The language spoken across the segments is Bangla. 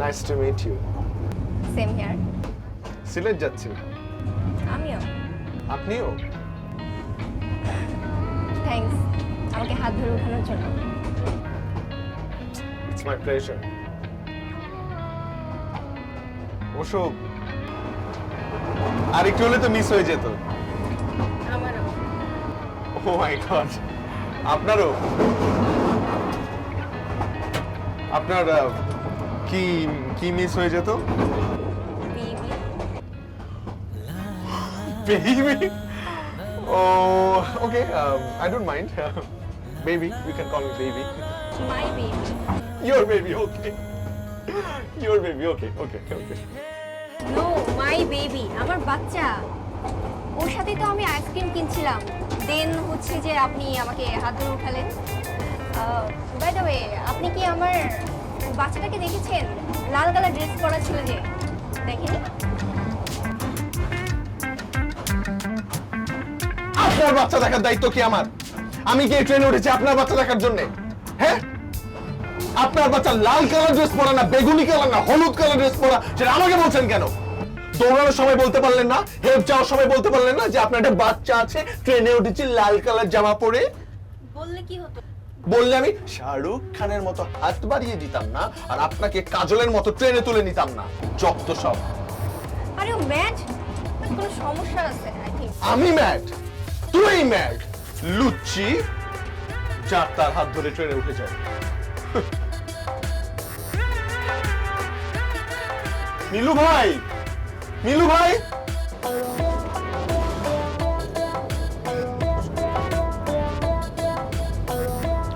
Nice to meet you. Same here. Sylhet যাচ্ছি। আমিও। আপনিও? থ্যাঙ্কস আমাকে হাত ধরে ওঠানোর জন্য। It's my pleasure. অবশ্য আর একটু হলে তো মিস হয়ে যেত। আমারও। ও মাই গড, আপনারও? আপনার কি কি মিস হয়ে যেত? Baby. Baby? Oh, okay. I don't mind. Baby, you can call me baby. My baby. Your baby, okay. Your baby, okay, okay, okay. No my baby, আমার বাচ্চা। ওর সাথে তো আমি আইসক্রিম কিনছিলাম, দেন হচ্ছে যে আপনি আমাকে হাত ধরে উঠালেন। বাই দ্য ওয়ে, আপনি কি আমার বাচ্চাটাকে দেখেছেন? লাল কালার ড্রেস পরা ছিল যে, দেখেনি? আপনার বাচ্চা দেখার দায়িত্ব কি আমার? আমি কি ট্রেনে উঠেছি আপনার বাচ্চা দেখার জন্য? হ্যাঁ? আপনার বাচ্চা লাল কালার ড্রেস পরা না বেগুনি কালার না হলুদ কালার ড্রেস পরা, সেটা আমাকে বলছেন কেন? দৌড়ানোর সময় বলতে পারলেন না? হেল্প চাওয়ার সময় বলতে পারলেন না যে আপনার একটা বাচ্চা আছে, ট্রেনে উঠেছি লাল কালার জামা পরে? বললে কি হতো? বললে আমি শাহরুখ খানের মতো হাত বাড়িয়ে দিতাম না, আর আপনাকে কাজলের মতো ট্রেনে তুলে নিতাম না। যত সব। আরে ও ম্যাড, কোনো সমস্যা আছে আই থিংক। আমি ম্যাড? তুই ম্যাড? লুচ্চি যার তার হাত ধরে ট্রেনে উঠে যায়। মিলু ভাই, মিলু ভাই,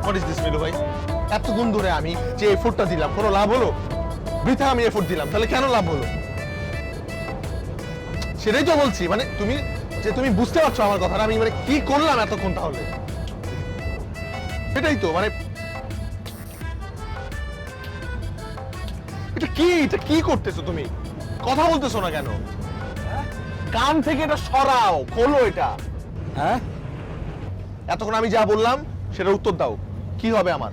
হোয়াট ইজ দিস মিলু ভাই? এতক্ষণ ধরে আমি যে এফোর্টটা দিলাম কোনো লাভ হলো? বৃথা আমি এফোর্ট দিলাম, তাহলে কেন লাভ হলো? সেটাই তো বলছি, মানে তুমি বুঝতে পারছো আমার কথা, আমি মানে কি করলাম এতক্ষণ তাহলে? সেটাই তো, মানে এটা কি করতেছো তুমি? কথা বলতেছো না কেন? কান থেকে এটা সরাও, খোলো এটা। হ্যাঁ, এতক্ষণ আমি যা বললাম সেটার উত্তর দাও। কি হবে আমার?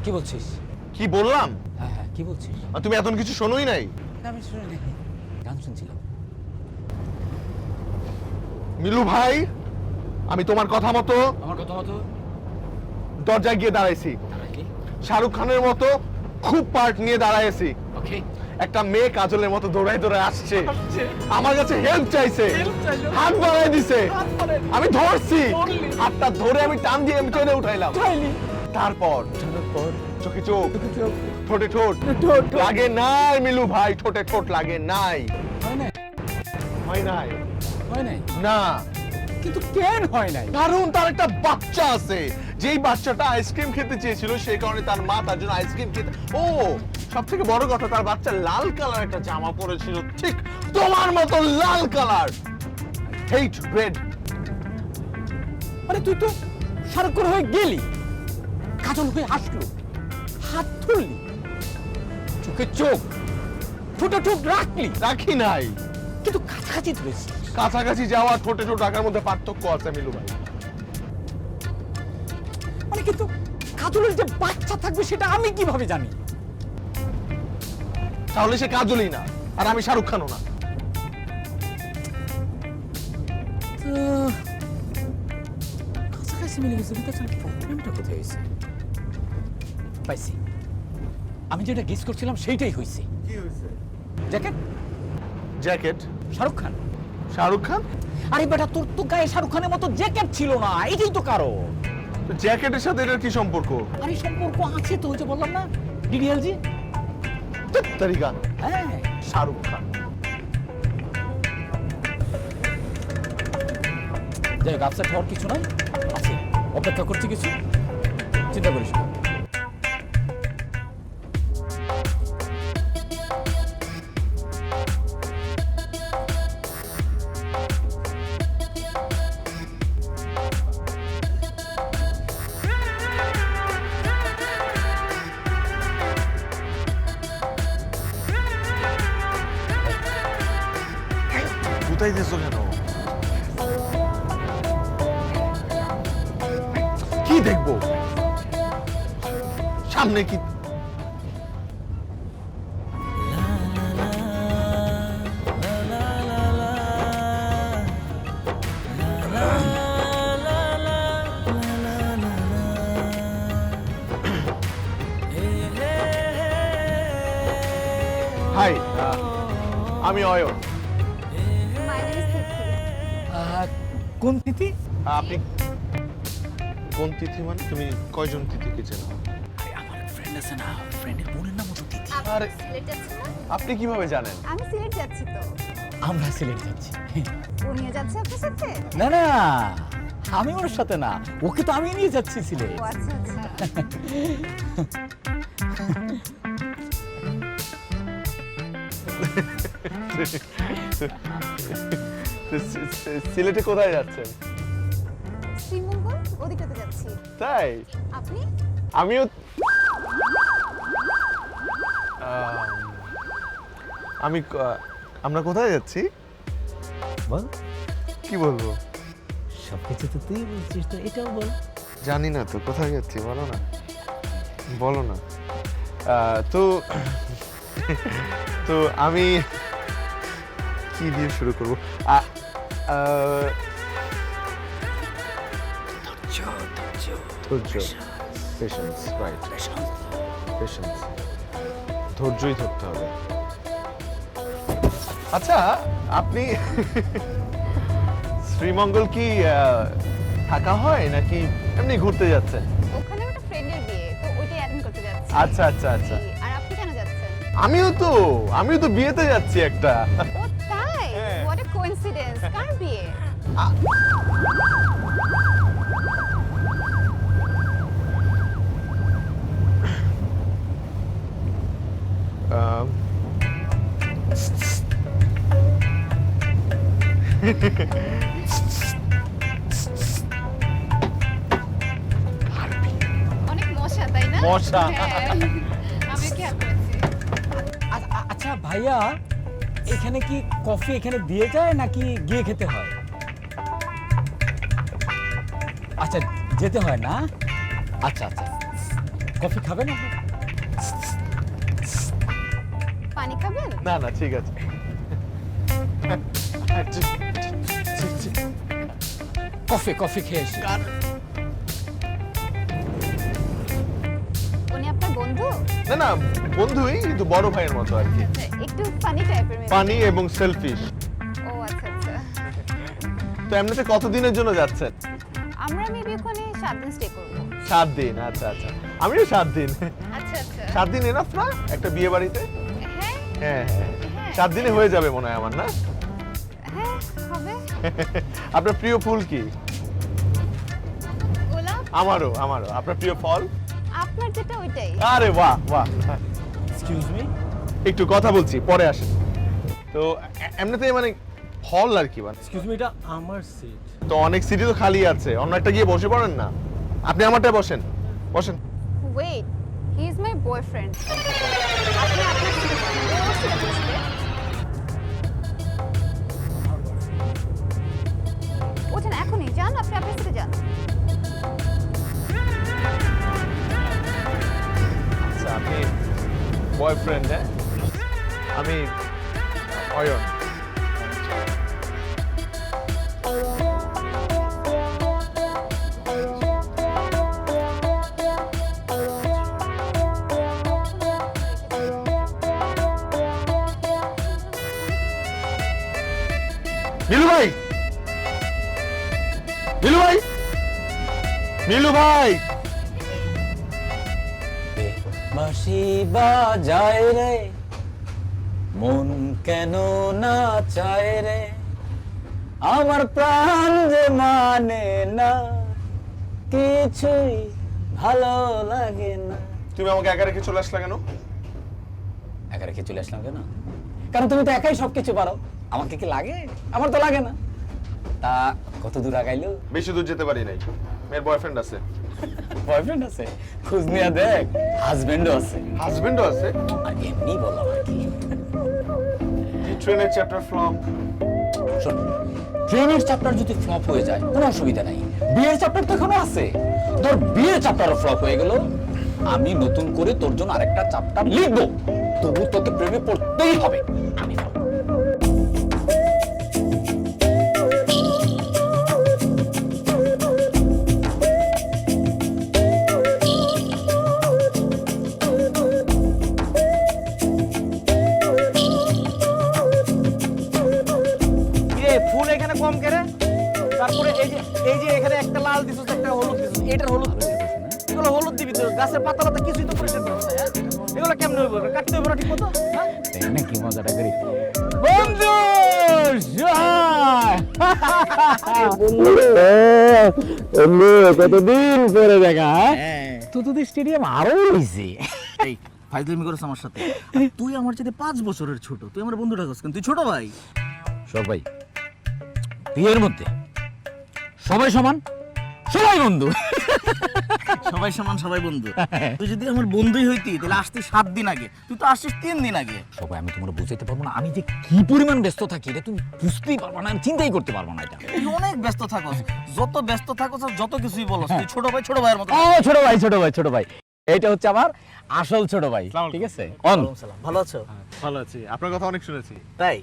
কি বলছিস? কি বললাম? হ্যাঁ হ্যাঁ, কি বলছিস? আর তুমি এতক্ষণ কিছু শোনোই নাই? না, আমি শুনিনি, গান শুনছিলাম। মিলু ভাই, আমি তোমার কথা মতো আমার কথা মতো দরজায় গিয়ে দাঁড়াইছি। দাঁড়াইলি? শাহরুখ খানের মতো খুব পার্ট নিয়ে দাঁড়াইছি। ওকে। একটা মেয়ে কাজলের মতো দৌড়াই দৌড়াই আসছে, আমার কাছে হেল্প চাইছে, হাত বাড়াই দিছে, আমি ধরছি, হাতটা ধরে আমি টান দিয়ে আমি ট্রেনে উঠাইলাম। তারপর চোখে চোখ, ঠোঁটে ঠোঁট লাগে নাই মিলু ভাই, ঠোঁটে ঠোঁট লাগে নাই। হয় নাই? হয় নাই? হয় নাই? না, কিন্তু কেন হয় নাই? কারণ তার একটা বাচ্চা আছে, যেই বাচ্চাটা আইসক্রিম খেতে চেয়েছিল, সেই কারণে তার মা তার জন্য আইসক্রিম খেতে। ও সব থেকে বড় কথা, তার বাচ্চা লাল কালার একটা জামা পরেছিল, ঠিক তোমার মতো লাল কালার। হেট রেড। মানে তুই তো সারকর হয়ে গেলি, কাজল হয়ে আসলো, হাত ধরলি, চোখে চোখ, ঠোঁটে ঠোঁট রাখলি। রাখি নাই, কিন্তু কাছাকাছি ধরেছিস। কাছাকাছি যাওয়া ঠোঁটে ঠোঁট রাখার মধ্যে পার্থক্য আছে মিলু ভাই। মানে কিন্তু কাজলের যে বাচ্চা থাকবে সেটা আমি কিভাবে জানি? তাহলে সে কাজলই না, আর আমি শাহরুখ খানও না। কাছাকাছি মিলে গেছে, কিন্তু আসলে প্রবলেমটা কোথায় হয়েছে? পাইছি, আমি যেটা গেস করছিলাম সেইটাই হয়েছে। কি হয়েছে? জ্যাকেট। জ্যাকেট? শাহরুখ খান। শাহরুখ খান? আরে বেটা, তোর তো গায়ে শাহরুখ খানের মতো জ্যাকেট ছিল না, এটাই তো কারণ। জ্যাকেটের সাথে এটার কি সম্পর্ক? আরে সম্পর্ক আছে তো, ওই যে বললাম না, ডিডিএলজি। তারিকা হ্যাঁ, শাহরুখ খান। যাই হোক, আপসেট হওয়ার কিছু নাই, আছে, অপেক্ষা করছি কিছু, চিন্তা করিস না। কোথায় যেছো কেন? কি দেখবো? সামনে কি? হাই, আমি অয়ন। মাই নেম ইজ তিথি। কোন তিথি? আপনি কোন তিথি মানে? তুমি কয়জন তিথিকে চেনো? আরে আমার ফ্রেন্ড আছে না, ফ্রেন্ডের বোনের নাম তো তিথি। আরে আপনি সিলেট যাচ্ছেন না? আপনি কিভাবে জানেন? আমি সিলেট যাচ্ছি তো। আমরা সিলেট যাচ্ছি। উনিও যাচ্ছে আপনার সাথে? না না, আমি ওর সাথে না, ওকে তো আমি নিয়ে যাচ্ছি সিলেট। ও আচ্ছা আচ্ছা। সিলেটে কোথায় যাচ্ছেন? শ্রীমঙ্গল ওদিকটাতে যাচ্ছি। তাই আপনি? আমিও আমি আমরা কোথায় যাচ্ছি? বল, কি বলবো? সবকিছু তো তুই বলছিস, তো এটাও বল। জানি না তো কোথায় যাচ্ছি, বলো না, বলো না। তো তো আমি কি দিয়ে শুরু করবো? ধৈর্য, পেশেন্স, রাইট, পেশেন্স, ধৈর্যই ধরতে হবে। আচ্ছা, আপনি শ্রীমঙ্গল কি থাকা হয় নাকি এমনি ঘুরতে যাচ্ছেন? ওখানে একটা ফ্রেন্ডের বিয়ে, তো ওইটাই অ্যাটেন্ড করতে যাচ্ছি। আচ্ছা আচ্ছা আচ্ছা। জি, আর আপনি কেন যাচ্ছেন? আমিও তো বিয়েতে যাচ্ছি একটা। ও তাই? হ্যাঁ। What a coincidence. কার বিয়ে? আহ, অনেক মশা তাই না? মশা। হ্যাঁ, আমি খেয়াল করেছি। আচ্ছা ভাইয়া, এখানে কি কফি এখানে দিয়ে যায় নাকি গিয়ে খেতে হয়? আচ্ছা, যেতে হয় না? আচ্ছা আচ্ছা, কফি খাবেন আপনি? পানি খাবেন? না না, ঠিক আছে। কফি খেয়ে এসি। উনি আপনার বন্ধু? না না, বন্ধুই, কিন্তু বড় ভাইয়ের মতো আর কি। আচ্ছা, একটু ফানি টাইপের মেয়ে। পানি এবং সেলফিশ। ও আচ্ছা আচ্ছা। তো এমনিতে কতদিনের জন্য যাচ্ছেন? আমরা মেবি ওখানে 7 দিন স্টে করব। 7 দিন, আচ্ছা আচ্ছা। আমিও 7 দিন। আচ্ছা আচ্ছা। 7 দিন এনাফ না একটা বিয়ে বাড়িতে? হ্যাঁ হ্যাঁ হ্যাঁ, হ্যাঁ। 7 দিনে হয়ে যাবে মনে হয় আমার, না? হ্যাঁ হবে। আপনার প্রিয় ফুল কি? গোলাপ? আমারও। আপনার প্রিয় ফল? আপনার যেটা ওইটাই। আরে বাহ বাহ। এক্সকিউজ মি, একটু কথা বলছি, পরে আসেন। তো এমনিতে মানে ফল আর কি, মানে এক্সকিউজ মি, এটা আমার সিট। তো অনেক সিটি তো খালি আছে, অন্য একটা গিয়ে বসে পড়েন না। আপনি আমারটায় বসেন, বসেন। Wait, he is my boyfriend. আপনি আপনার ওর সাথে বসবেন? ওঠেন এখনই, যান আপনি আপনার সাথে যান। আচ্ছা, আপনি বয়ফ্রেন্ড? হ্যাঁ, আমি অয়ন। নীলু ভাই, নীলু ভাই, নীলু ভাই। বাঁশি বাজায় রে, মন কেন না চায় রে, আমার প্রাণ যে মানে না, কিছুই ভালো লাগে না। তুমি আমাকে একা রেখে চলে আসলা কেন? একা রেখে চলে আসলাম কেন? কারণ তুমি তো একাই সবকিছু পারো। আমাকে কি লাগে? আমার তো লাগে না। তা কত দূর আগাইলো? বেশি দূর যেতে পারি নাই, মেয়ের বয়ফ্রেন্ড আছে। বয়ফ্রেন্ড আছে? খোঁজ নিয়ে দেখ, হাজবেন্ডও আছে। হাজবেন্ডও আছে? আর এমনি বললাম আর কি। কি ট্রেনের চ্যাপ্টার ফ্লপ? শোন, ট্রেনের চ্যাপ্টার যদি ফ্লপ হয়ে যায় কোনো অসুবিধা নাই, বিয়ের চ্যাপ্টার তো এখনো আছে। তোর বিয়ের চ্যাপ্টারও ফ্লপ হয়ে গেল, আমি নতুন করে তোর জন্য আরেকটা চ্যাপ্টার লিখবো। তবু তোকে প্রেমে পড়তেই হবে। আমি এটার হলুদ এগুলো হলুদ দিবি তো, গাছের পাতা পাতা কিছুই তো পরিষ্কার করতে হয়, হ্যাঁ? এগুলো কেমনে হইব, কাটতে হইব না ঠিক মতো, হ্যাঁ? দেখ না কি মজাটা করি। বন্ধু কতদিন পরে দেখা, তো তোদের স্টেডিয়াম আরো হয়েছে। এই ফাইজলামি করছ আমার সাথে, তুই আমার চেয়ে 5 বছরের ছোট, তুই আমার বন্ধুটা কস কেন, তুই ছোট ভাই। সবাই বিয়ের মধ্যে সবাই সমান, সবাই বন্ধু। সবাই সমান সবাই বন্ধু। তুই যদি আমার বন্ধুই হইতি তাহলে আসতিস 7 দিন আগে, তুই তো আসছিস 3 দিন আগে। সবাই আমি তোমার বুঝাইতে পারবো না, আমি যে কি পরিমাণ ব্যস্ত থাকি এটা তুমি বুঝতেই পারবো না, আমি চিন্তাই করতে পারবো না এটা। তুই অনেক ব্যস্ত থাকস, যত ব্যস্ত থাকস আর যত কিছুই বলস, তুই ছোট ভাইয়ের মতো। ও ছোট ভাই ছোট ভাই ছোট ভাই, এইটা হচ্ছে আমার আসল ছোট ভাই, ঠিক আছে? ওয়ালাইকুম সালাম, ভালো আছো? ভালো আছি, আপনার কথা অনেক শুনেছি। তাই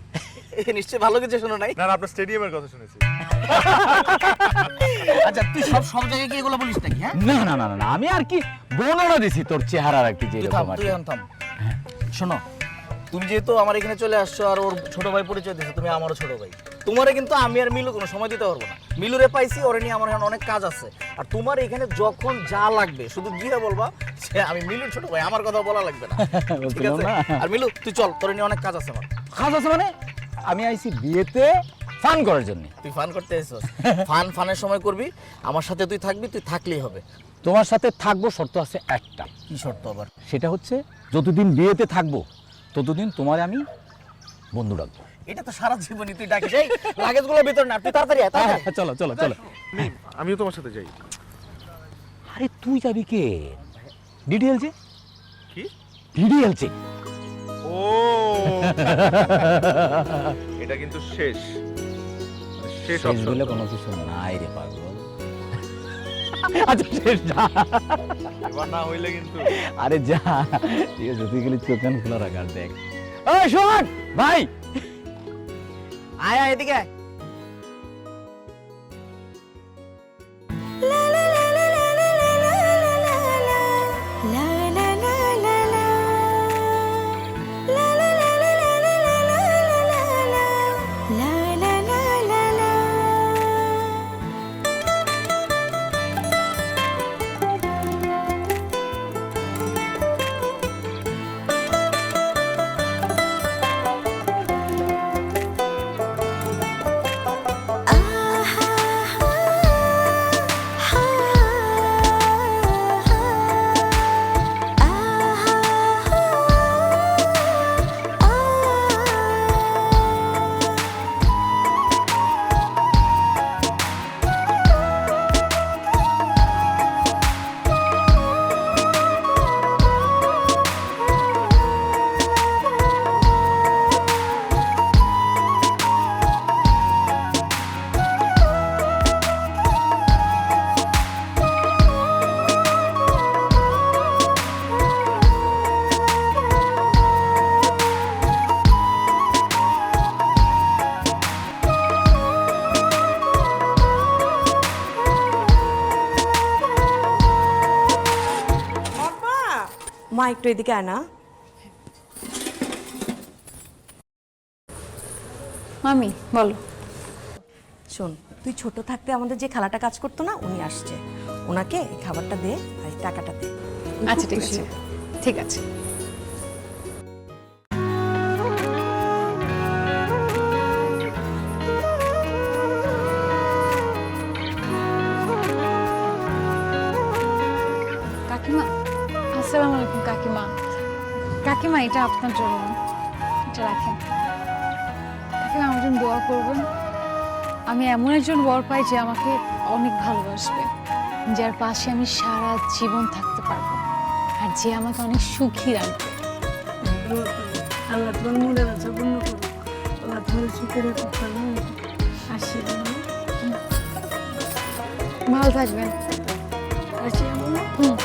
নিশ্চয়ই ভালো কিছু শোনো নাই। না না, আপনার স্টেডিয়ামের কথা শুনেছি। আচ্ছা তুই সব জায়গায় কি এগুলো বলিস নাকি? হ্যাঁ না না না না, আমি আর কি বর্ণনা দিছি তোর চেহারার আর কি, যে তুই থাম, এরকম আর তুই কি। এখন থাম। শোনো, তুমি যেহেতু আমার এখানে চলে আসছো আর ওর ছোট ভাই পরিচয় দিছো, তুমি আমারও ছোট ভাই। তোমারে কিন্তু আমি আর মিলু কোনো সময় দিতে পারবো না। মিলুরে পাইছি, ওরে নিয়ে আমার এখন অনেক কাজ আছে। আর তোমার এখানে যখন যা লাগবে শুধু গিয়ে বলবা যে আমি মিলুর ছোট ভাই, আমার কথা বলা লাগবে না, ঠিক বলছিলাম আছে? না। আর মিলু তুই চল, তোরে নিয়ে অনেক কাজ আছে আমার। কাজ আছে মানে? আমি আইছি বিয়েতে ফান করার জন্য। তুই ফান করতে এসেছিস, ফানের সময় করবি, আমার সাথে তুই থাকবি, তুই থাকলেই হবে। তোমার সাথে থাকবো, শর্ত আছে একটা। কি শর্ত আবার? সেটা হচ্ছে যতদিন বিয়েতে থাকবো ততদিন তোমার আমি বন্ধু ডাকবো। এটা তো সারা জীবনই তুই ডাকিস। এই লাগেজগুলো ভিতর না, তুই তাড়াতাড়ি আয়, তাড়াতাড়ি। চলো চলো চলো। আমিও তোমার সাথে যাই। আরে তুই যাবি কে? ডিডিএলজে কি? ডিডিএলজে। ও এটা কিন্তু শেষ শেষ বলে কোনো কিছু নাই রে পাগল। আচ্ছা শেষ যা। এবার না হইলে কিন্তু। আরে যা, ঠিক আছে, তুই গেলে চোখ কান খোলা রাখ আর দেখ। ওই শোন ভাই, আয় আয় এদিকে আয়। মা একটু এদিকে আয় না। মামি বলো। শোন, তুই ছোট থাকতে আমাদের যে খালাটা কাজ করতো না, উনি আসছে, ওনাকে এই খাবারটা দে আর এই টাকাটা দে। আচ্ছা ঠিক আছে, ঠিক আছে। কাকিমা, আসসালামু আলাইকুম কাকিমা। কাকিমা এটা আপনার জন্য, এটা রাখেন। কাকিমা আমার জন্য দোয়া করবেন, আমি এমন একজন বর পাই যে আমাকে অনেক ভালোবাসবে, যার পাশে আমি সারা জীবন থাকতে পারবো, আর যে আমাকে অনেক সুখী রাখবে। আল্লাহ তোমার মনে আছে পূর্ণ করুক, আল্লাহ তোমার সুখের খুব ভালো আসি। ভালো থাকবেন। আসি হুম।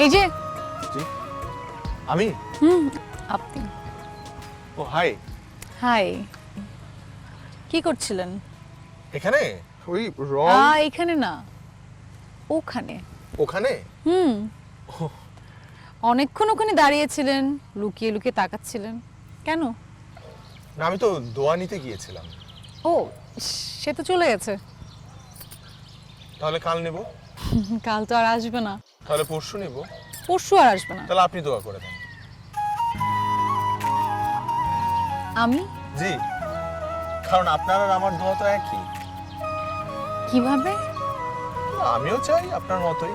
এই যে আমি আপনি ও হাই হাই কি করছিলেন? এখানে ওই রং এখানে না, ওখানে। ওখানে অনেকক্ষণ ওখানে দাঁড়িয়েছিলেন, লুকিয়ে লুকিয়ে তাকাচ্ছিলেন কেন? না আমি তো দোয়া নিতে গিয়েছিলাম। ও, সে তো চলে গেছে। তাহলে কাল নেব? কাল তো আর আসবে না। তাহলে পরশু নেব? পরশু আর আসবে না। তাহলে আপনি দোয়া করে দেন। আমি জি, কারণ আপনার আর আমার দোয়া তো একই। কিভাবে? আমিও চাই আপনার মতোই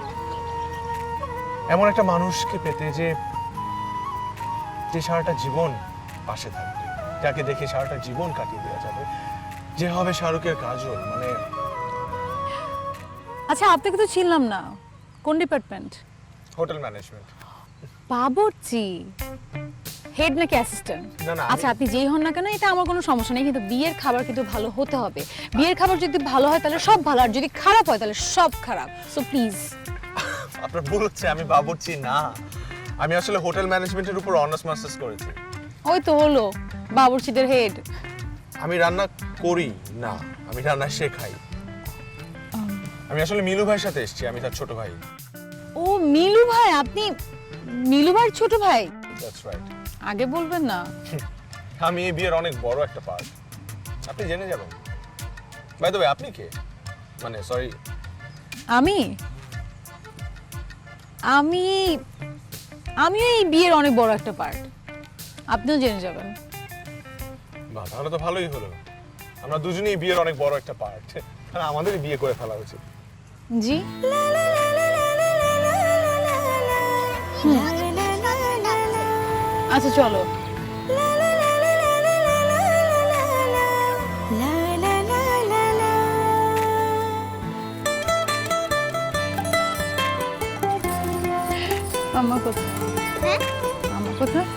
এমন একটা মানুষকে পেতে যে যে সারাটা জীবন পাশে থাকবে, যাকে দেখে সারাটা জীবন কাটিয়ে দেওয়া যাবে, যে হবে শাহরুখের কাজল। মানে আচ্ছা, আপনাকে তো চিনলাম না, কোন ডিপার্টমেন্ট? Hotel management. বাবুর্চি, হেড নাকি অ্যাসিস্ট্যান্ট? না, না, আচ্ছা, আপনি যেই হন না কেন এটা আমার কোনো সমস্যা নেই, কিন্তু বিয়ের খাবার কিন্তু ভালো হতে হবে। বিয়ের খাবার যদি ভালো হয় তাহলে সব ভালো, আর যদি খারাপ হয় তাহলে সব খারাপ। So please. আপনার ভুল হচ্ছে, আমি বাবুর্চি না, আমি আসলে হোটেল ম্যানেজমেন্টের উপর অনার্স মাস্টার্স করেছি। ওই তো হলো বাবুর্চিদের হেড। আমি রান্না করি না, আমি রান্না শেখাই। আমি আসলে মিলু ভাইয়ের সাথে এসেছি, আমি তার ছোট ভাই। ও মিলু ভাই, আপনি মিলু ভাইয়ের ছোট ভাই? That's right. আগে বলবেন না। আমি এই বিয়ের অনেক বড় একটা পার্ট, আপনি জেনে যাবেন। বাই দ্য ওয়ে, আপনি কে? মানে সরি, আমি আমি আমিও এই বিয়ের অনেক বড় একটা পার্ট, আপনিও জেনে যাবেন। বাহ, তাহলে তো ভালোই হলো। আমরা দুজনেই বিয়ের অনেক বড় একটা পার্ট, তাহলে আমাদেরই বিয়ে করে ফেলা উচিত। জি। আচ্ছা চলো। আমার কোথায়? আমার কোথায়?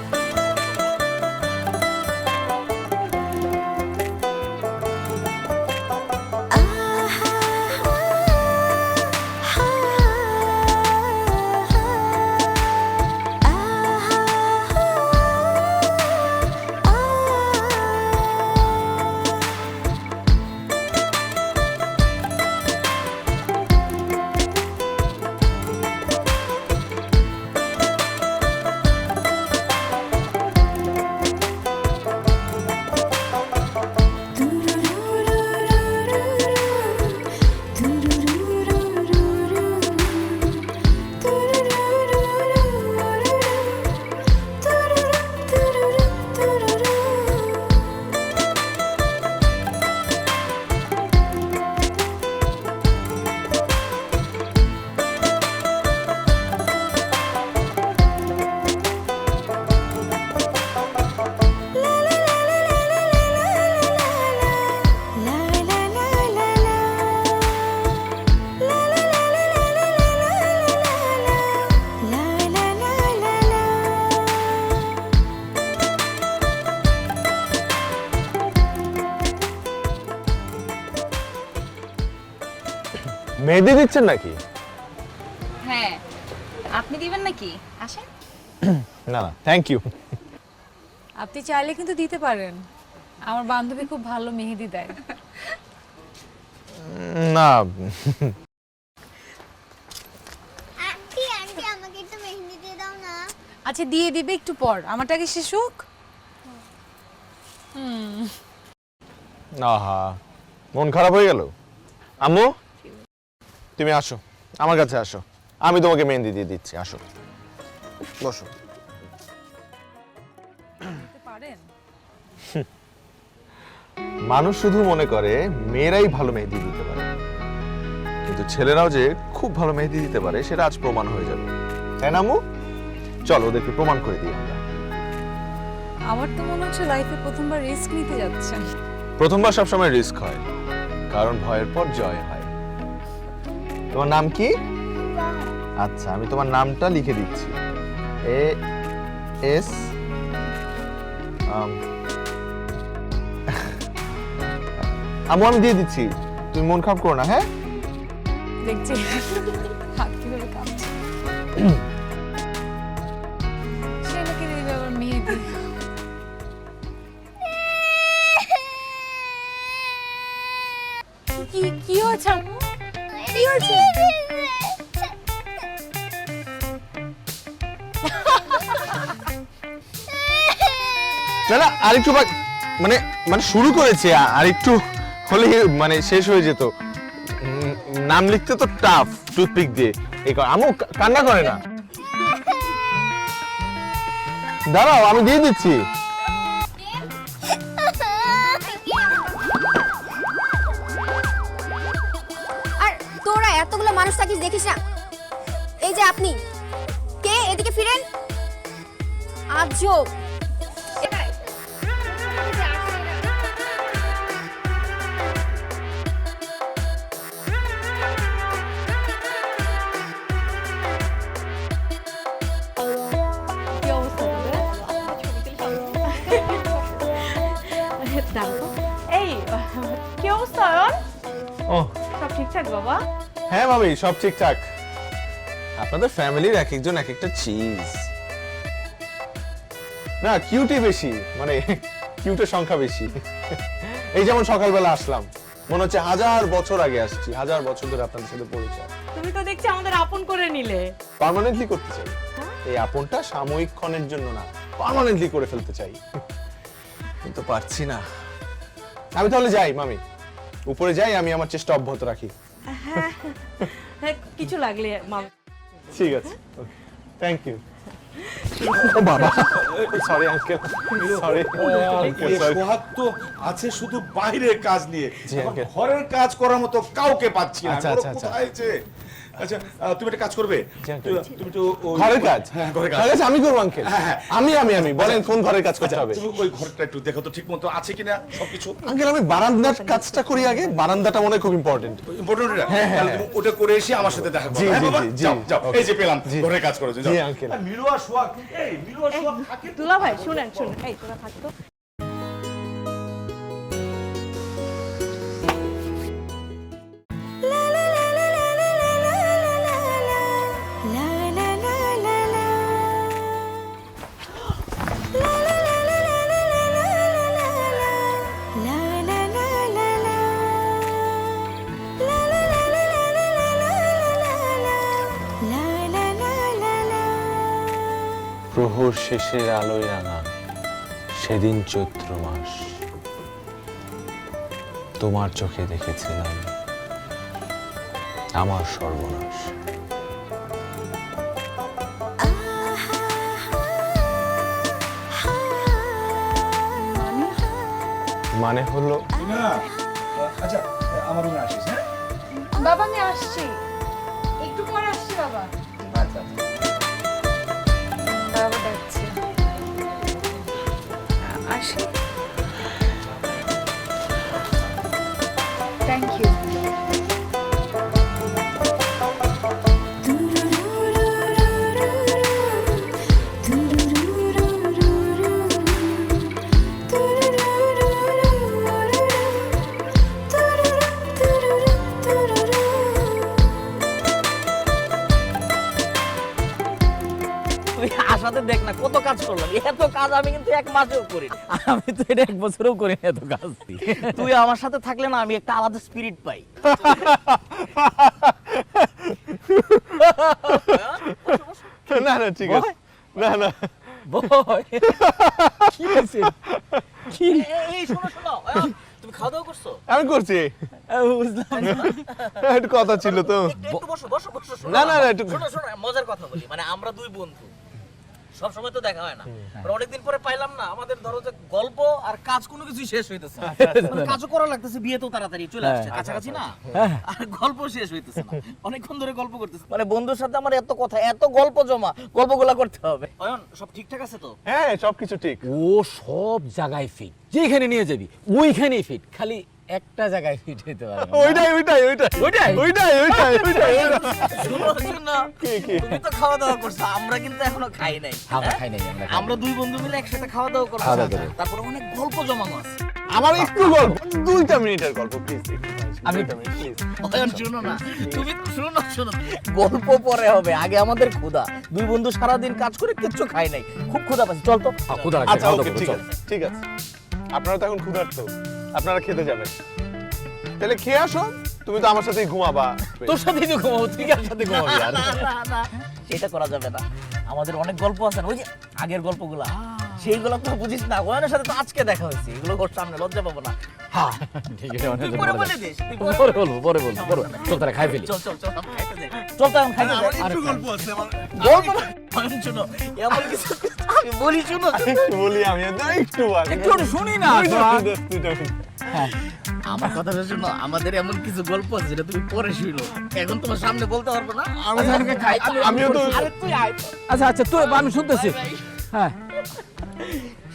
মেহেদি দিচ্ছেন নাকি? হ্যাঁ, আপনি দিবেন নাকি? আসেন। না না, থ্যাংক ইউ। আপনি চাইলে কিন্তু দিতে পারেন, আমার বান্ধবী খুব ভালো মেহেদি দেয়। না, আন্টি আন্টি আমাকে একটু মেহেন্দি দিয়ে দাও না। আচ্ছা দিয়ে দিবে একটু পর, আমারটাকে শেষ হোক। আহা, মন খারাপ হয়ে গেল। আম্মু, তুমি আসো, আমার কাছে আসো, আমি তোমাকে মেহেন্দি দিয়ে দিচ্ছি। আসো, বসো। পারেন? মানুষ শুধু মনে করে মেয়েরাই ভালো মেহেদি দিতে পারে, কিন্তু ছেলেরাও যে খুব ভালো মেহেদি দিতে পারে সেটা আজ প্রমাণ হয়ে যাবে, তাই না আম্মু? চলো ওদেরকে প্রমাণ করে দিই আমরা। আমার তো মনে হচ্ছে লাইফে প্রথমবার রিস্ক নিতে যাচ্ছেন। প্রথমবার সবসময় রিস্ক হয়, কারণ ভয়ের পর জয় হয়। তোমার নাম কি? আচ্ছা, আমি তোমার নামটা লিখে দিচ্ছি। এস আম্মু, আমি দিয়ে দিচ্ছি, তুমি মন খারাপ করো না। হ্যাঁ, দেখছি হাত কিভাবে কাঁপছে। না আরেকটু মানে মানে শুরু করেছি আরেকটু হলে মানে শেষ হয়ে যেত। নাম লিখতে তো টাফ টুথপিক দিয়ে। আমু কান্না করে না, দাঁড়াও আমি দিয়ে দিচ্ছি। আর তোরা এতগুলো মানুষ থাকিস দেখিস না? এই যে আপনি কে, এদিকে ফিরেন। আজব। এই কি অবস্থা অয়ন? ও সব ঠিকঠাক বাবা? হ্যাঁ ভাবি, সব ঠিকঠাক। আপনাদের ফ্যামিলির এক একজন এক একটা চিজ। না কিউটি বেশি, মানে কিউটের সংখ্যা বেশি। এই যেমন সকালবেলা আসলাম, মনে হচ্ছে 1000 বছর আগে আসছি, 1000 বছর ধরে আপনাদের সাথে পরিচয়। তুমি তো দেখছি আমাদের আপন করে নিলে। পার্মানেন্টলি করতে চাই। এই আপনটা সাময়িক ক্ষণের জন্য না, পার্মানেন্টলি করে ফেলতে চাই, কিন্তু পারছি না। আমি তাহলে যাই মামি, উপরে যাই, আমি আমার চেষ্টা অব্যাহত রাখি। হ্যাঁ, কিছু লাগলে মাম। ঠিক আছে, থ্যাংক ইউ। ও বাবা, সরি আঙ্কেল, সরি। সোহাগ তো আছে শুধু বাইরের কাজ নিয়ে, জি, এখন uncle. ঘরের কাজ করার মতো কাউকে পাচ্ছি না। আচ্ছা, ওরা আচ্ছা, আচ্ছা। কোথায় যে? আচ্ছা, তুমি একটা কাজ করবে, জি, uncle. তুমি তো ঘরের কাজ? হ্যাঁ, ঘরের কাজ। ঘরের কাজ আমি করবো আঙ্কেল। হ্যাঁ, হ্যাঁ। আমি বলেন কোন ঘরের কাজ করতে আচ্ছা, হবে? তুমি ওই ঘরটা একটু দেখো তো ঠিক মতো আছে কিনা সবকিছু। আঙ্কেল আমি বারান্দার কাজটা করি আগে, বারান্দাটা মনে হয় খুব ইম্পর্টেন্ট। ইম্পর্টেন্ট এটা? হ্যাঁ, হ্যাঁ। তাহলে তুমি ওটা করে এসে আমার সাথে দেখা করো। জি, হ্যাঁ জি, বাবা? জি, জি। যাও, যাও। Okay. এই যে পেলাম, জি। ঘরের কাজ করো। যাও। জি, uncle. আর মিলু আর সোহাগ, এই মিলু আর সোহাগ থাকে তো? দুলা ভাই শুনেন, এই তোরা থাকতো। প্রহর শেষের আলোয় রাঙা সেদিন চৈত্র মাস, তোমার চোখে দেখেছিলাম আমার সর্বনাশ। মানে হলো না, আচ্ছা আমার রুমে আসিস। হ্যাঁ, বাবা আমি আসছি, একটু পরে আসছি বাবা। আচ্ছা। বাবা ডাকছে, আসি। Thank you. তুই আসাতে দেখ না কত কাজ করলাম, এত কাজ আমি কিন্তু 1 মাসেও করি না। আমি তো এটা 1 বছরেও করি না এত কাজ। তুই আমার সাথে থাকলে না আমি একটা আলাদা স্পিরিট পাই। না না ঠিক আছে, না না বয় কি হইছে? কি এই শোনো শোনো, তুমি খাওয়া দাওয়া করছো? আমি করছি, বুঝলাম না। একটু কথা ছিল তো। একটু বসো বসো বসো। শোনো না, না, আমার। না, একটু- শোনো শোনো, মজার কথা বলি, মানে আমরা 2 বন্ধু, সব সময় তো দেখা হয় না, অনেকদিন পরে পাইলাম না, আমাদের ধরো যে গল্প আর কাজ কোনো কিছুই শেষ হইতেছে না। মানে কাজও করা লাগতেছে, বিয়ে তো তাড়াতাড়ি চলে আসছে কাছাকাছি না, আর গল্প শেষ হইতেছে না, অনেকক্ষণ ধরে গল্প করতেছে। মানে বন্ধুর সাথে আমার এত কথা, এত গল্প জমা, গল্পগুলা করতে হবে। অয়ন সব ঠিকঠাক আছে তো? হ্যাঁ সবকিছু ঠিক। ও সব জায়গায় ফিট, যেখানে নিয়ে যাবি ওইখানেই ফিট, খালি একটা জায়গায় ফিট হইতে পারে না। ওইটাই ওইটাই ওইটাই ওইটাই? ওইটাই ওইটাই ওইটাই শোনো শোনো, তুমি তো খাওয়া দাওয়া করছো, আমরা কিন্তু এখনো খাই নাই। আমরা খাই নাই, আমরা খাই আমরা 2 বন্ধু মিলে একসাথে খাওয়া দাওয়া করলাম, খাওয়া দাওয়া করে। তারপরে অনেক গল্প জমানো আছে। আমার একটু গল্প, 2টা মিনিটের গল্প প্লিজ। আমি প্লিজ। অয়ন শোনো না, তুমি শোনো শোনো, গল্প পরে হবে, আগে আমাদের ক্ষুধা। 2 বন্ধু সারাদিন কাজ করে কিচ্ছু খাই নাই, খুব ক্ষুধা পাচ্ছে, চল তো। ক্ষুধা লাগছে, আচ্ছা খাওয়া ওকে দাওয়া ঠিক করো, আছে ঠিক আছে। আপনারা তো এখন ক্ষুধার্ত, আপনারা খেতে যাবেন, তাহলে খেয়ে আসো। তুমি তো আমার সাথেই ঘুমাবা। তোর সাথেই তো ঘুমাবো, তুই কার সাথে ঘুমাবি আর? না, না, না, সেটা করা যাবে না, আমাদের অনেক গল্প আছে না, ওই যে আগের গল্পগুলা, সেইগুলো তো বুঝিস না, ওনার সাথে তো আজকে দেখা হয়েছে, এগুলো ওর সামনে লজ্জা পাবো না। হ্যাঁ ঠিক আছে তুই পরে বলে দিস, তুই পরে পরে বলবো পরে চল তারা খাই ফেলি চল চল চল আমরা খাইতে যাই, চল তো আমরা খাইতে যাই। একটু গল্প আছে আমার। বলবো না শোনো, এমন কিছু আমি বলি, শুনো একটু বলি আমি একটু একটু শুনি না আমার কথাটা শোনো, আমাদের এমন কিছু গল্প আছে যেটা তুমি পরে শুনো, এখন তোমার সামনে বলতে পারবো না। আমিও তো আরে তুই আয়, আচ্ছা আচ্ছা তুই আমি শুনতেছি হ্যাঁ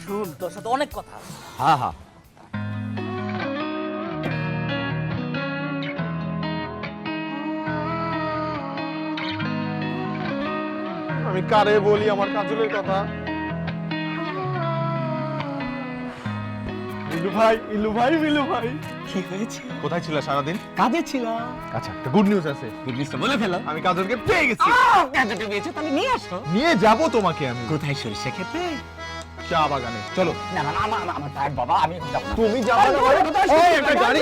শুন, তোর সাথে অনেক কথা আছে। হ্যাঁ হ্যাঁ আমি কারে বলি আমার কাজলের কথা? ইলু ভাই, ইলু ভাই, মিলু ভাই, কি হয়েছে? কোথায় ছিল সারাদিন? কাজে ছিলাম। আচ্ছা, একটা গুড নিউজ আছে। গুড নিউজটা বলে ফেলো আমি কাজলকে পেয়ে গেছি। কাজটা পেয়েছে তাহলে নিয়ে আসো নিয়ে যাব তোমাকে আমি কোথায় সরিষা খেতে? চা বাগানে। চলো। না না না, আমার টাইম বাবা, আমি যাব না। তুমি যাবে না মানে? এই একটা গাড়ি।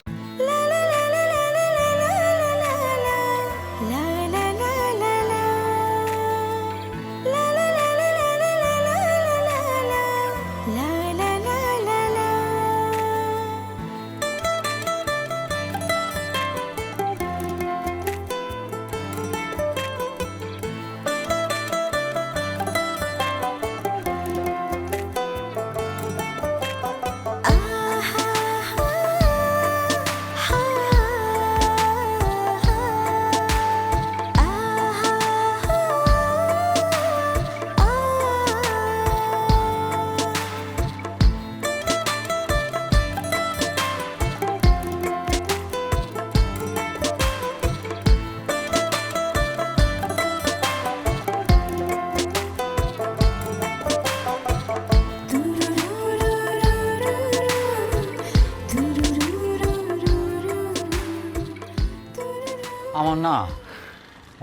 আমার না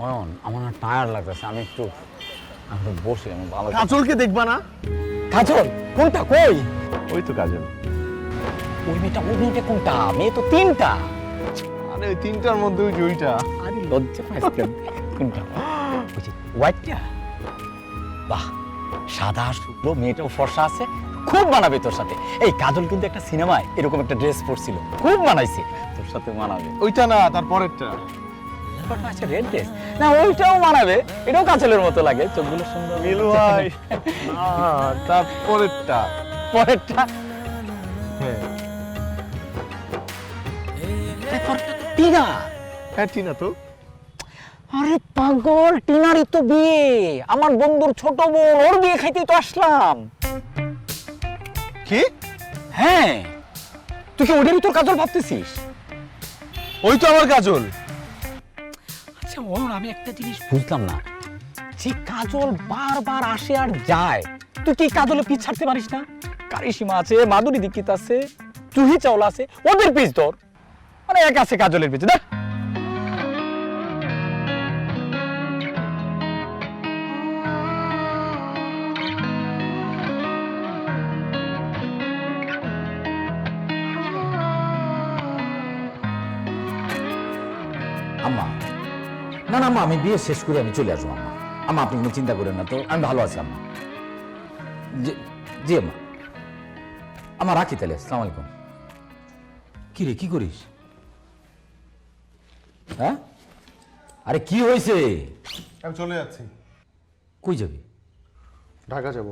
অয়ন, আমার না টায়ার লাগতেছে, আমি একটু বসে, আমার ভালো কাজলকে দেখবা না? কাজল কোনটা কই? ওই তো কাজল। ওই মেয়েটা কোনটা? মেয়ে তো তিনটা। আরে ওই তিনটার মধ্যে ওই দুইটা। আরে লজ্জা পাইস কেন? কোনটা? ওই যে হোয়াইটটা? বাহ, সাদা শুভ্র, মেয়েটাও ফর্সা আছে, খুব মানাবে তোর সাথে। এই কাজল কিন্তু একটা সিনেমায় এরকম একটা ড্রেস পরছিল, খুব মানাইছে, তোর সাথে মানাবে। ওইটা না, তার পরেরটা। আচ্ছা রেড ড্রেস না, ওইটাও মানাবে, এটাও কাজলের মতো লাগে, চোখগুলো সুন্দর। মিলু ভাই, না তার পরেরটা। পরেরটা? হ্যাঁ টিনা। হ্যাঁ টিনা তো। আরে পাগল, টিনারই তো বিয়ে, আমার বন্ধুর ছোট বোন, ওর বিয়ে খাইতেই তো আসলাম। কি? হ্যাঁ, তুই কি ওদেরই তোর কাজল ভাবতেছিস? ওই তো আমার কাজল। আচ্ছা ওর, আমি একটা জিনিস বুঝলাম না, যে কাজল বারবার আসে আর যায়, তুই কি কাজলে পিছ ছাড়তে পারিস না? কারিশমা আছে, মাধুরী দীক্ষিত আছে, জুহি চাওলা আছে, ওদের পিছ ধর, মানে এক আছে কাজলের পিছে। দেখ আম্মা, না না আম্মা, আমি বিয়ে শেষ করে আমি চলে আসবো আম্মা। আম্মা আপনি কোনো চিন্তা করেন না তো, আমি ভালো আছি আম্মা। জি আম্মা। আম্মা রাখি তাহলে, আসসালামু আলাইকুম। কি রে, কি করিস? হ্যাঁ, আরে কি হয়েছে? আমি চলে যাচ্ছি। কই যাবি? ঢাকা যাব।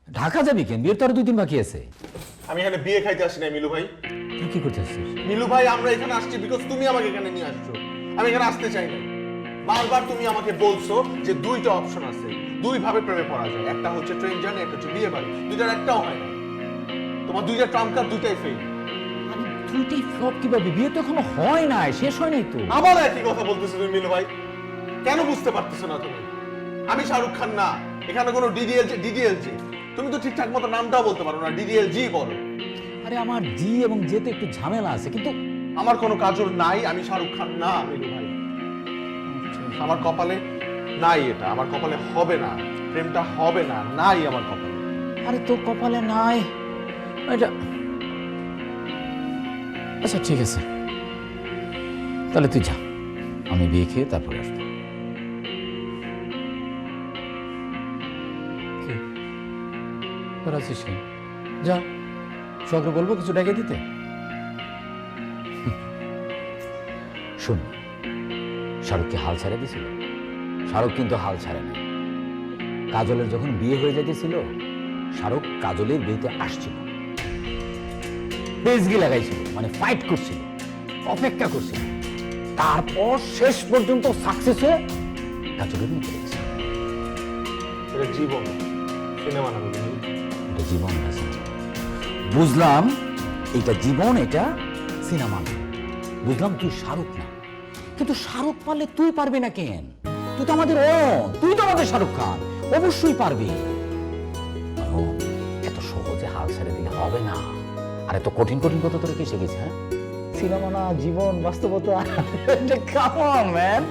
ঢাকা যাবি কেন? বিয়ের তো আরো 2 দিন বাকি আছে। আমি এখানে বিয়ে খাইতে আসি না মিলু ভাই। তুই কি করতে আসছিস? মিলু ভাই, আমরা এখানে আসছি বিকজ তুমি আমাকে এখানে নিয়ে আসছো। আমি এখানে আসতে চাই না। বারবার তুমি আমাকে বলছো যে 2টা অপশন আছে, 2 ভাবে প্রেমে পড়া যায়, একটা হচ্ছে ট্রেন জার্নি, একটা হচ্ছে বিয়ে বাড়ি। 2টার একটাও হয় না। তোমার 2টা ট্রাম্প কার্ড, 2টাই ফেল। আরে 2টাই ফ্লপ কিভাবে? বিয়ে তো এখনো হয় নাই, শেষ হয় নাই তো। আবার একই কথা বলতেছো তুমি মিলু ভাই, কেন বুঝতে পারতেছো না তুমি? আমি শাহরুখ খান না, এখানে কোনো ডিডিএলজি। তুমি তো ঠিকঠাক মতো নামটাও বলতে পারো না, ডিডিএলজি বলো। আরে আমার জি এবং জেতে একটু ঝামেলা আছে, কিন্তু আমার কোনো কাজল নাই, আমি শাহরুখ খান না মিলু ভাই। আমার কপালে নাই এটা, আমার কপালে হবে না, প্রেমটা হবে না, নাই আমার কপালে। আরে তোর কপালে নাই এটা। আচ্ছা ঠিক আছে, তাহলে তুই যা, আমি বিয়ে খেয়ে তারপরে আসবো। তোর আছিস কেন? যা, শখে বলবো কিছু ডেকে দিতে। শোন, শাহরুখকে হাল ছেড়ে দিছিল? শাহরুখ কিন্তু হাল ছাড়ে না। কাজলের যখন বিয়ে হয়ে যেতেছিল, শাহরুখ কাজলের বিয়েতে আসছিল, পেজগি লাগাইছিল, মানে ফাইট করছিল, অপেক্ষা করছিল। তারপর শেষ পর্যন্ত সাকসেস হয়ে কাজলের নিয়ে চলে গেছে। এটা জীবন, সিনেমা না। এটা জীবন না সিনেমা। বুঝলাম এটা জীবন, এটা সিনেমা না। বুঝলাম তুই শাহরুখ না, কিন্তু শাহরুখ পারলে তুই পারবি না কেন? তুই তো আমাদের তুই তো আমাদের শাহরুখ খান, অবশ্যই পারবি। এত সহজে হাল ছেড়ে দিলে হবে না। আর এত কঠিন কঠিন কথা তোর কে শিখেছে? হ্যাঁ, সিনেমা না, জীবন, বাস্তবতা। Come on man.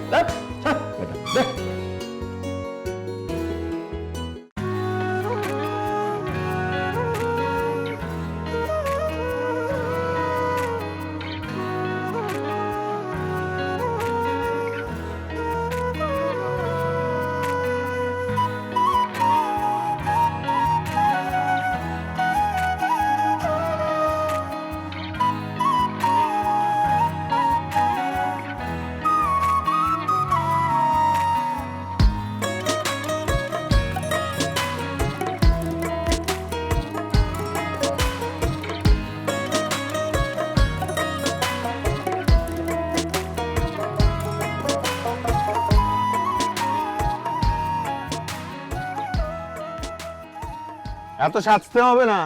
এত সাজতে হবে না।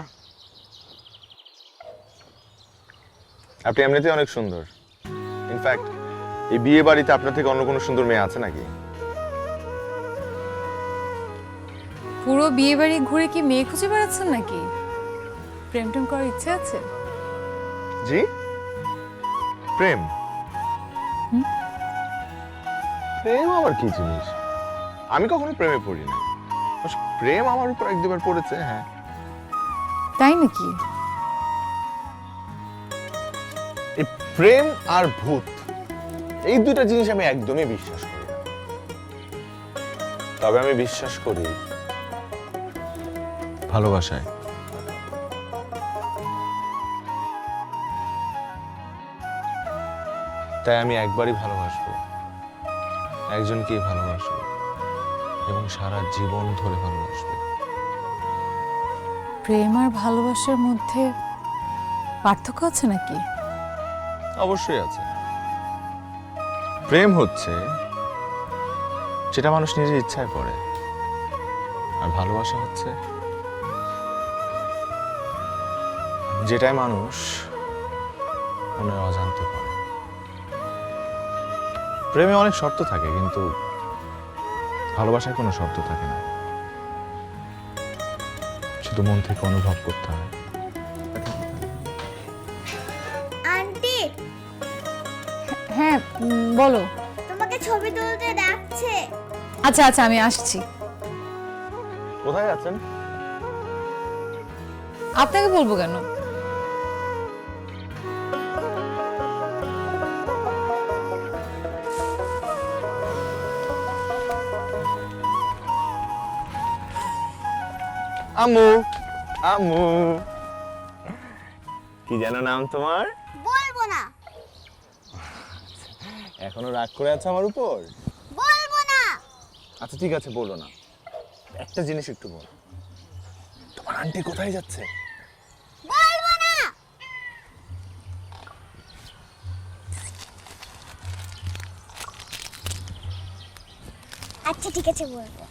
আপনি এমনিতেই অনেক সুন্দর। ইনফ্যাক্ট এই বিয়ে বাড়িতে আপনার থেকে অন্য কোনো সুন্দর মেয়ে আছে নাকি? পুরো বিয়ে বাড়ি ঘুরে কি মেয়ে খুঁজে বেড়াচ্ছেন নাকি? প্রেম টেম করার ইচ্ছে আছে? জি, প্রেম? প্রেম আবার কি জিনিস? আমি কখনো প্রেমে পড়ি না। প্রেম আমার উপর এক দুবার পড়েছে, হ্যাঁ। তাই নাকি? এই প্রেম আর ভূত, এই দুটা জিনিস আমি একদমই বিশ্বাস করি না। তবে আমি বিশ্বাস করি ভালোবাসায়। তাই আমি একবারই ভালোবাসবো, একজনকেই ভালোবাসবো এবং সারা জীবন ধরে ভালোবাসবো। প্রেম আর ভালোবাসার মধ্যে পার্থক্য আছে নাকি? অবশ্যই আছে। প্রেম হচ্ছে যেটা মানুষ নিজের ইচ্ছায় করে, আর ভালোবাসা হচ্ছে যেটাই মানুষ মনের অজান্তে করে। প্রেমে অনেক শর্ত থাকে, কিন্তু ভালোবাসায় কোনো শর্ত থাকে না। শুধু মন থেকে অনুভব করতে হয়। আন্টি, হ্যাঁ বলো। তোমাকে ছবি তুলতে ডাকছে। আচ্ছা আচ্ছা, আমি আসছি। কোথায় যাচ্ছেন? আপনাকে বলবো কেন? আম্মু, আম্মু, কি যেন নাম তোমার? বলবো না। এখনো রাগ করে আছো আমার উপর? বলবো না। আচ্ছা ঠিক আছে, বলো না। একটা জিনিস একটু বলো, তোমার আন্টি কোথায় যাচ্ছে? বলবো না। আচ্ছা ঠিক আছে, বলবো।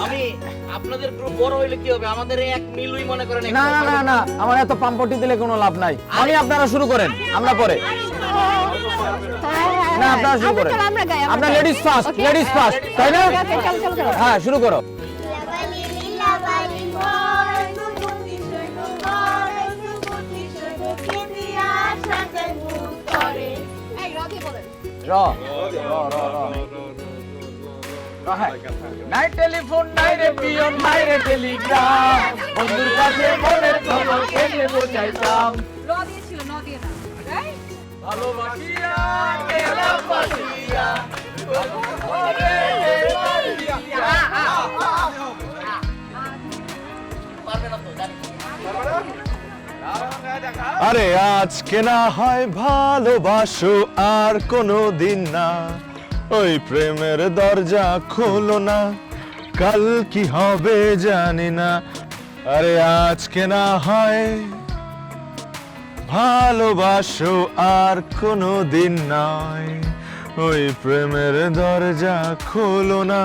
আমি আপনাদের গ্রুপ বড় হইলে কি হবে? আমাদের এক মিলুই মনে করেন। না না না না, আমার এত পাম্পটি দিলে কোনো লাভ নাই। আমি আপনারা শুরু করেন, আমরা পরে। না আপনারা শুরু করেন, আপনারা লেডিস ফার্স্ট, লেডিস ফার্স্ট, তাই না? হ্যাঁ শুরু করো। লাবালি লাবালি র নাই টেলিফোন নাই রে পিয়ন নাই রে টেলিগ্রাম বন্ধুর কাছে মনের খবর কেমনে বোঝাইতাম র দিয়েছিল ন দিয়ে না রাইট ভালোবাসিয়া গেলাম বাসিয়া আরে আজকে না হয় ভালোবাসো আর কোনো দিন না, ওই প্রেমের দরজা খোলো না, কাল কি হবে জানি না। আরে আজকে না হয় ভালোবাসো আর কোনো দিন নয়, ওই প্রেমের দরজা খোলো না,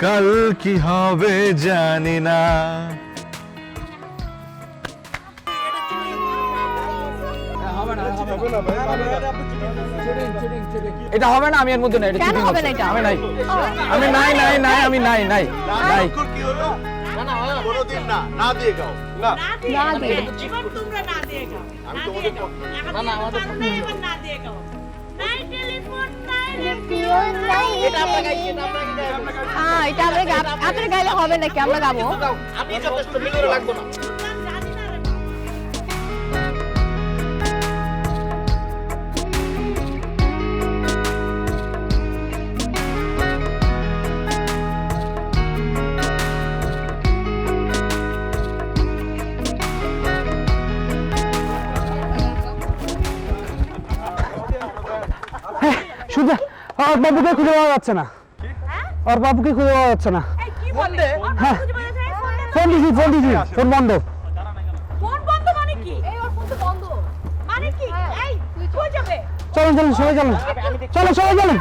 কাল কি হবে জানি না। এটা হবে না, আমি এর মধ্যে নাই, এটা কেন cheating হবে হচ্ছে। না এটা? আমি নাই, আমি নাই নাই নাই আমি নাই নাই নাই কি হলো? কোনোদিন না, না দিয়ে গাও না। না দিয়ে এবার তোমরা না দিয়ে যাও আমি তোমাদের না না আমাদের এবার না দিয়ে যাও নাই টেলিফোন নাই রে পিওর নাই এটা আমরা আপনার গাইলে হবে নাকি? আমরা গাবো। আমি যথেষ্ট মিলরে লাগবো না জানি না রে শুধু আর বাবুকে খুঁজে পাওয়া যাচ্ছে না, আর বাবুকে খুঁজে পাওয়া যাচ্ছে না। কি বলে হ্যাঁ ফোন দিছি ফোন বন্ধ। ফোন বন্ধ মানে কি? এই ওর ফোন তো বন্ধ। মানে কি? এই তুই কই যাবে? চলেন সবাই চলেন, সবাই চলেন,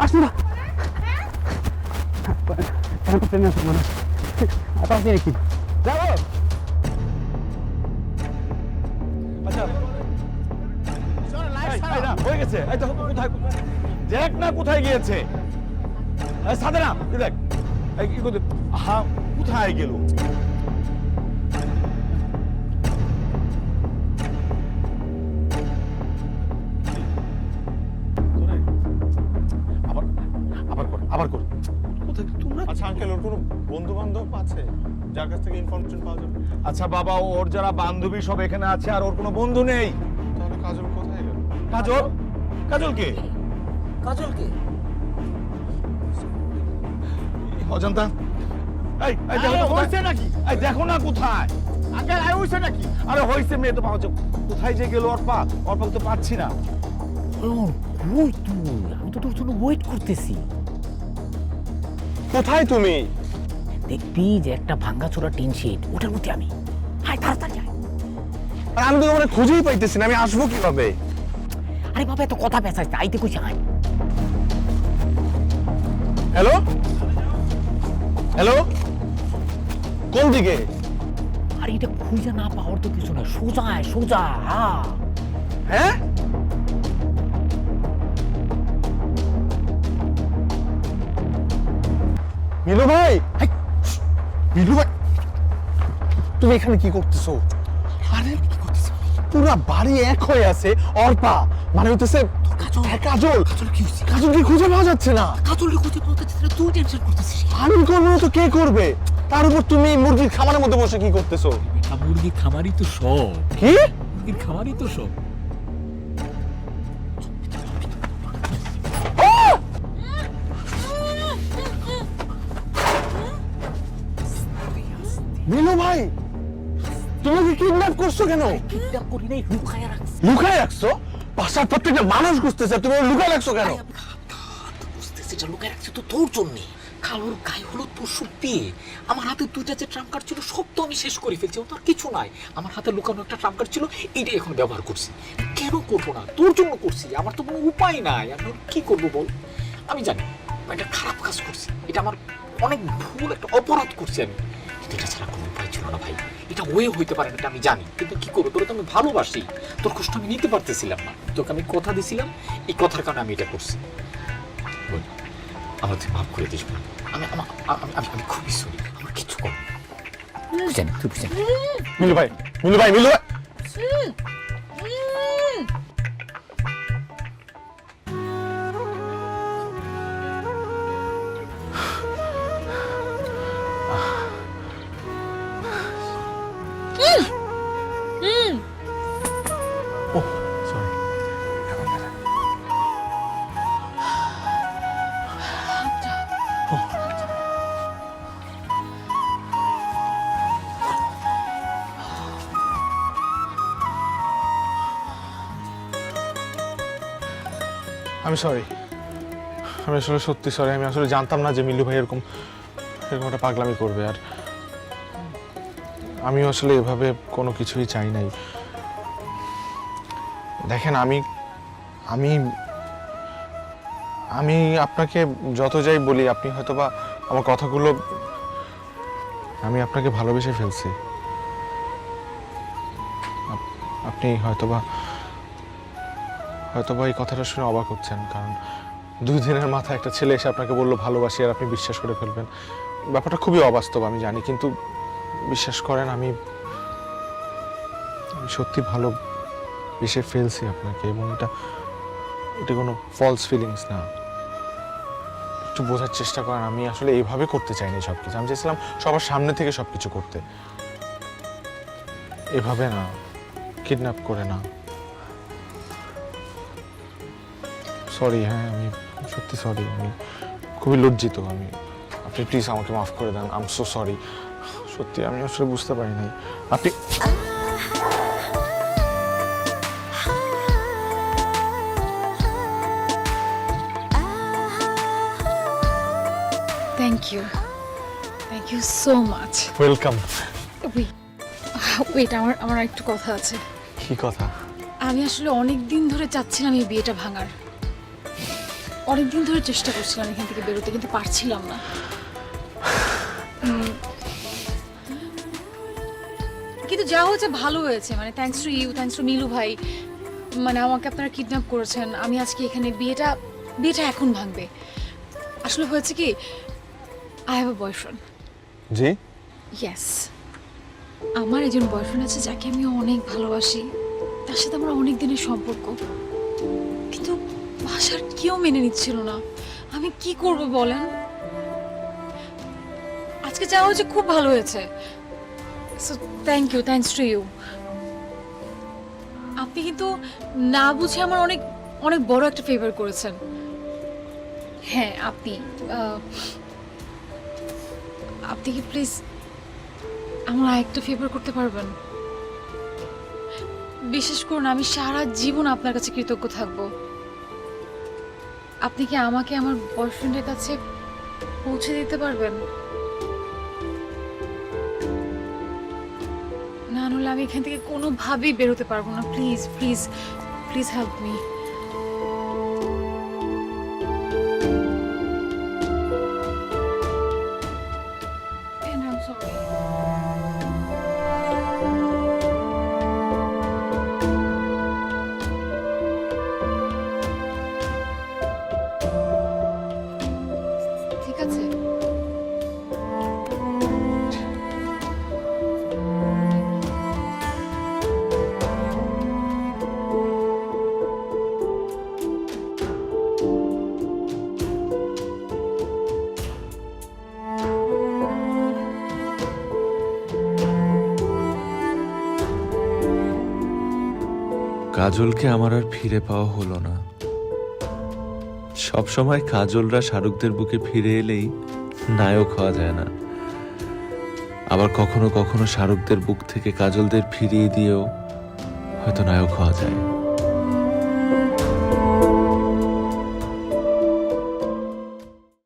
আসুন না। ট্রেনে আসুন মানে আপনি কি যাবো? হয়ে গেছে। এই দেখো কোথায়, দেখ না কোথায় গিয়েছে। সাদে না দেখ, এই কি করতে, হ্যাঁ কোথায় গেল? আবার কর। কোথায় তোমরা? আচ্ছা আঙ্কেল, ওর কোনো বন্ধু বান্ধব আছে যার কাছ থেকে ইনফরমেশন পাওয়া যাবে? আচ্ছা বাবা, ওর যারা বান্ধবী সব এখানে আছে আর ওর কোনো বন্ধু নেই। তাহলে কাজল কোথায় গেল? কাজল কে? কাজল কে? অজন্তা, এই দেখো হইছে নাকি? এই দেখো না কোথায়? আঙ্কেল আই হইছে নাকি? আরে হইছে, মেয়ে তো পাওয়া যাবে। কোথায় যে গেল অর্পা তো পাচ্ছি না। ওই তুই, আমি তো তোর জন্য ওয়েট করতেছি। কোথায় তুমি? দেখবি যে একটা ভাঙাচোরা টিন শেড, ওটার মধ্যে আমি। হাই তাড়াতাড়ি আয়। আর আমি তো তোমাকে খুঁজেই পাইতেছি না, আমি আসবো কিভাবে? আরে বাবা এত কথা পেঁচাইছে, আইতে কইছে আয়। হ্যালো হ্যালো, কোন দিকে? আর এটা খুঁজে না পাওয়ার তো কিছু না, সোজা আয় সোজা। হ্যাঁ মিলু ভাই, মিলু ভাই তুমি এখানে কি করতেছো? আরে কি করতেছো? পুরা বাড়ি এক হয়ে আছে। অর্পা মানে হইতেছে কাজল। কাজল কি খুঁজে পাওয়া যাচ্ছে না? কাজলকে খুঁজে পাওয়া যাচ্ছে না, তুই টেনশন করতেছিস। আমি করবো না তো কে করবে? তার উপর তুমি মুরগির খামারের মধ্যে বসে কি করতেছো? মুরগি খামারই তো সব। কি মুরগির খামারই তো সব। মিলু ভাই, তুমি কি কিডন্যাপ করছো কেন? কিডন্যাপ করি নাই, লুকায়া রাখছি। লুকায় রাখছো? বাসার প্রত্যেকটা মানুষ খুঁজতেছে, তুমি লুকায় রাখছো কেন? বুঝতেছি এটা লুকায় রাখছি তো তোর জন্যে। কালোর গায়ে হলুদ পরশু বিয়ে, আমার হাতে দুইটা যে ট্রাম্প কার্ড ছিল সব তো আমি শেষ করে ফেলছি, ওর তো আর কিছু নাই। আমার হাতে লুকানো একটা ট্রাম্প কার্ড ছিল, এইটাই এখন ব্যবহার করছি। কেন করবো না? তোর জন্য করছি, আমার তো কোনো উপায় নাই। আমি ওর কি করবো বল? আমি জানি এটা খারাপ কাজ করছি, এটা আমার অনেক ভুল, একটা অপরাধ করছি আমি, কিন্তু এটা ছাড়া কোনো উপায় ছিল না ভাই। এটা ওয়ে হইতে পারে না, এটা আমি জানি, কিন্তু কি করবো? তোরা তো আমি ভালোবাসি, তোর কষ্ট আমি নিতে পারতেছিলাম না। তোকে আমি কথা দিছিলাম, এই কথার কারণে আমি এটা করছি। বল, আমার তুই মাফ করে দিস। আমি খুবই সরি, আমার কিছু কর বুঝেন, তুই বুঝেন। মিলু ভাই, মিলু ভাই, মিলু ভাই, আমি সরি, আমি আসলে সত্যি সরি। আমি আসলে জানতাম না যে মিলু ভাই এরকম একটা পাগলামি করবে। আর আমিও আসলে এভাবে কোনো কিছুই চাই নাই। দেখেন, আমি আমি আমি আপনাকে যত যাই বলি, আপনি হয়তোবা আমার কথাগুলো, আমি আপনাকে ভালোবেসে ফেলছি। আপনি হয়তোবা এই কথাটা শুনে অবাক হচ্ছেন, কারণ 2 দিনের মাথায় একটা ছেলে এসে আপনাকে বললো ভালোবাসি, আর আপনি বিশ্বাস করে ফেলবেন। ব্যাপারটা খুবই অবাস্তব আমি জানি, কিন্তু বিশ্বাস করেন, আমি সত্যি ভালোবেসে ফেলছি আপনাকে, এবং এটা কোনো ফলস ফিলিংস না। একটু বোঝার চেষ্টা করেন, আমি আসলে এইভাবে করতে চাইনি সবকিছু। আমি চেয়েছিলাম সবার সামনে থেকে সবকিছু করতে, এভাবে না, কিডন্যাপ করে না। সরি, হ্যাঁ আমি সত্যি সরি, আমি খুবই লজ্জিত। আপনি প্লিজ আমাকে মাফ করে দেন। আই এম সো সরি, সত্যি আমি আসলে বুঝতে পারি নাই। আপনি thank you so much. Welcome. Wait, আমার একটু কথা আছে। কি কথা? আমি আসলে অনেক দিন ধরে চাচ্ছিলাম এই বিয়েটা ভাঙার, অনেক দিন ধরে চেষ্টা করছিলাম এখান থেকে বেরোতে, কিন্তু পারছিলাম না। কিন্তু যা হয়েছে ভালো হয়েছে, মানে thanks to you, thanks to Milu ভাই। মানে আমাকে আপনারা কিডন্যাপ করেছেন, আমি আজকে এখানে বিয়েটা এখন ভাঙবে। আসলে হয়েছে কি, I have a boyfriend. G? Yes, আমার একজন বয়ফ্রেন্ড আছে যাকে আমি অনেক ভালোবাসি, তার সাথে আমার অনেক দিনের সম্পর্ক, কিন্তু বাসার কেউ মেনে নিচ্ছিল না। আমি কি করব বলেন? আজকে যা হয়েছে খুব ভালো হয়েছে, so thank you, thanks to you. আপনি কিন্তু না বুঝে আমার অনেক অনেক বড় একটা ফেভার করেছেন। হ্যাঁ, আপনি কি প্লিজ আমার আরেকটা ফেভার করতে পারবেন? বিশেষ করুন, আমি সারা জীবন আপনার কাছে কৃতজ্ঞ থাকব। আপনি কি আমাকে আমার বয়ফ্রেন্ডের কাছে পৌঁছে দিতে পারবেন? না হলে আমি এখান থেকে কোনোভাবেই বেরোতে পারবো না। Please please please help me. ঠিক আছে, কাজলকে আমার আর ফিরে পাওয়া হলো না। সবসময় কাজলরা শাহরুখদের বুকে ফিরে এলেই নায়ক হওয়া যায় না, আবার কখনো কখনো শাহরুখদের বুক থেকে কাজলদের ফিরিয়ে দিয়েও হয়তো নায়ক হওয়া যায়।